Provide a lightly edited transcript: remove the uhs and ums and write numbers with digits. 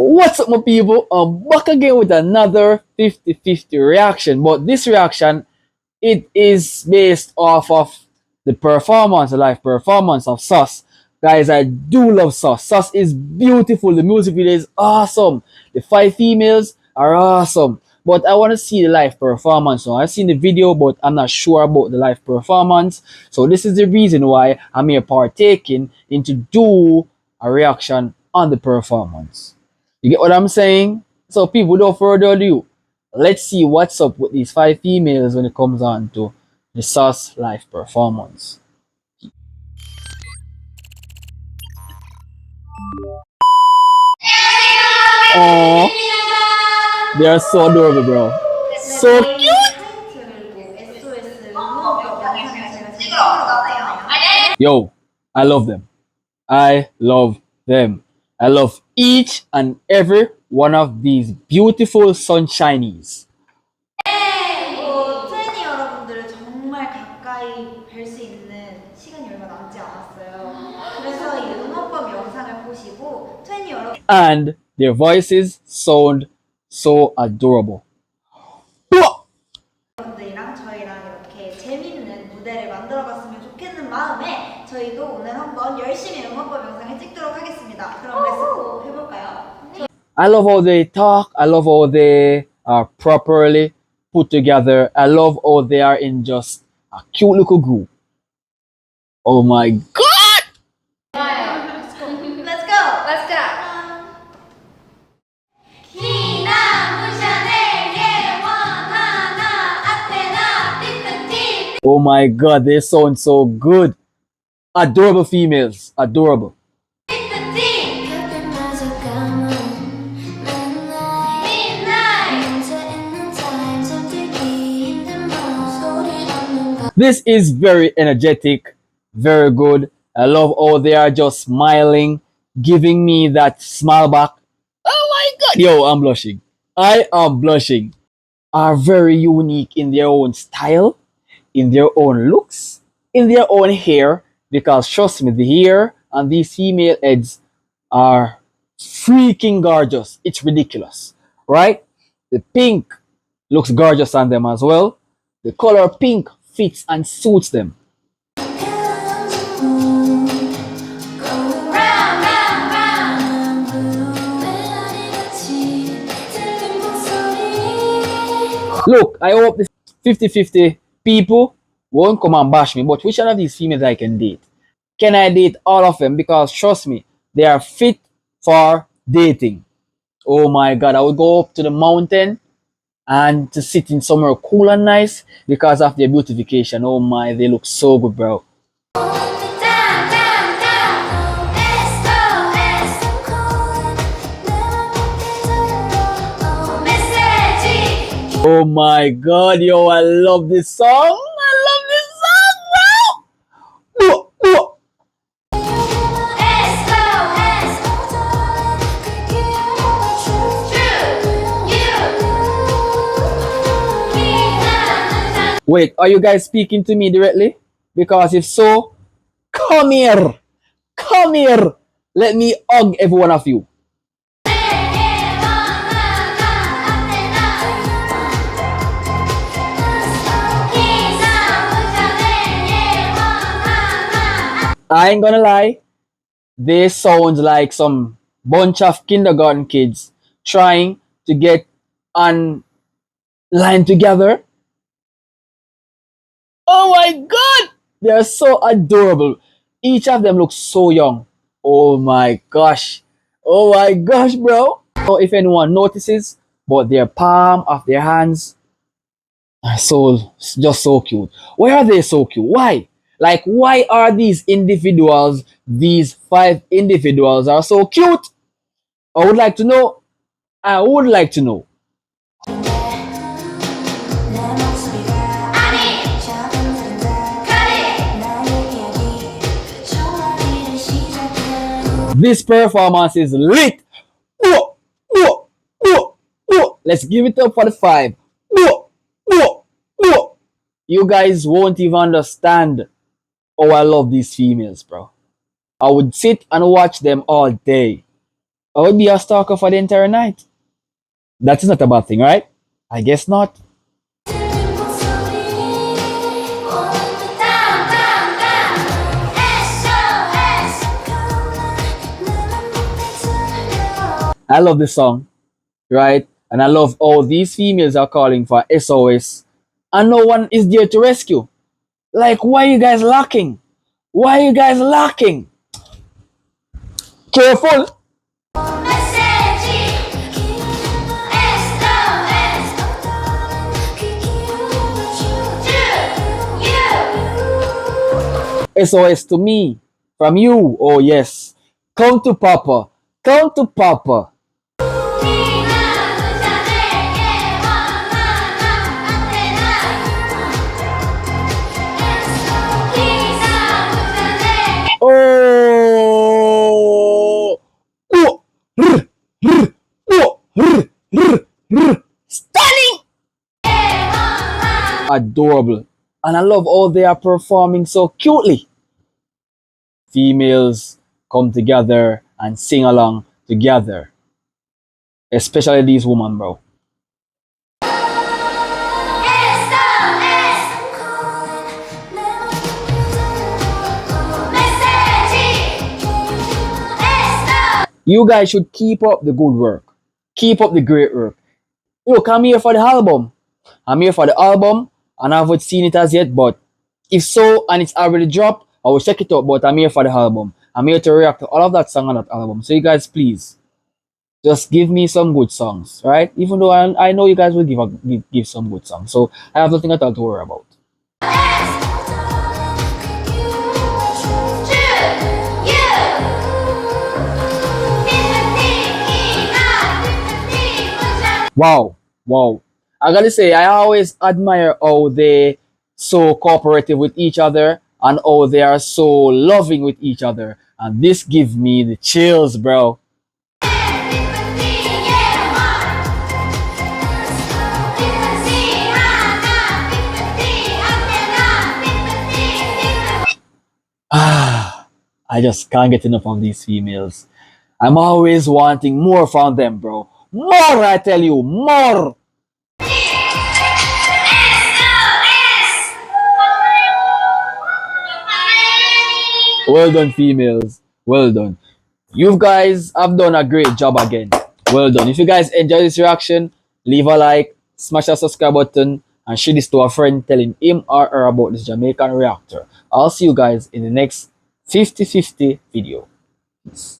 What's up, my people? I'm back again with another 50-50 reaction. But this reaction, it is based off of the performance, the live performance of SOS. Guys, I do love SOS. SOS is beautiful. The music video is awesome. The five females are awesome. But I want to see the live performance. So I've seen the video, but I'm not sure about the live performance. So this is the reason why I'm here partaking into do a reaction on the performance. You get what I'm saying? So people, without further ado, let's see what's up with these five females when it comes on to the SOS live performance. Oh, they are so adorable, bro. So cute. Yo, I love them. I love them. I love each and every one of these beautiful sunshinies. 트레이니 여러분들을 정말 가까이 뵐 수 있는 시간이 얼마 남지 않았어요. 그래서 이 응원법 영상을 보시고 트레이니 And their voices sound so adorable. 여러분들이랑 저희랑 이렇게 재밌는 무대를 만들어갔으면 좋겠는 마음에 저희도 오늘 한번 열심히 응원법 영상을 찍도록 하겠습니다. 그럼 렛츠고 해볼까요? I love how they talk. I love how they are properly put together. I love how they are in just a cute little group. Oh my god! Let's go! Let's go! Oh my god, they sound so good. Adorable females. Adorable. This is very energetic, very good. I love how they are just smiling, giving me that smile back. Oh my god, yo, I'm blushing. I am blushing. Are very unique in their own style, in their own looks, in their own hair. Because trust me, the hair on these female heads are freaking gorgeous. It's ridiculous, right? The pink looks gorgeous on them as well. The color pink fits and suits them. Look, I hope the 50-50 people won't come and bash me, but which one of these females I can date? Can I date all of them? Because trust me, they are fit for dating. Oh my god, I would go up to the mountain and to sit in somewhere cool and nice because of their beautification. Oh my, they look so good, bro. Oh my god, yo, I love this song. I love this song, bro. Wait, are you guys speaking to me directly? Because if so, come here. Come here. Let me hug every one of you. I ain't gonna lie, they sound like some bunch of kindergarten kids trying to get on line together. Oh my god! They're so adorable. Each of them looks so young. Oh my gosh. Oh my gosh, bro. So if anyone notices, but their palm of their hands are so just so cute. Why are they so cute? Why? Like, why are these individuals, these five individuals are so cute? I would like to know. I would like to know. This performance is lit. Let's give it up for the five. You guys won't even understand. Oh, I love these females, bro. I would sit and watch them all day. I would be a stalker for the entire night. That is not a bad thing, right? I guess not. I love this song, right? And I love all these females are calling for SOS and no one is there to rescue. Like, why are you guys lacking? Why are you guys lacking? Careful! SOS to me from you. Oh, yes. Come to Papa. Come to Papa. Oh! Oh! Stunning! Adorable. And I love all they are performing so cutely. Females come together and sing along together. Especially these women, bro. You guys should keep up the good work. Keep up the great work. Look, I'm here for the album. I'm here for the album, and I haven't seen it as yet, but if so, and it's already dropped, I will check it out, but I'm here for the album. I'm here to react to all of that song on that album. So you guys, please, just give me some good songs, right? Even though I know you guys will give some good songs. So I have nothing at all to worry about. Wow, wow. I gotta say, I always admire how they so cooperative with each other and how they are so loving with each other. And this gives me the chills, bro. Ah, I just can't get enough of these females. I'm always wanting more from them, bro. More, I tell you, more. Well done, females. Well done. You guys have done a great job again. Well done. If you guys enjoy this reaction, leave a like, smash that subscribe button, and share this to a friend telling him or her about this Jamaican reactor. I'll see you guys in the next 50-50 video. Peace.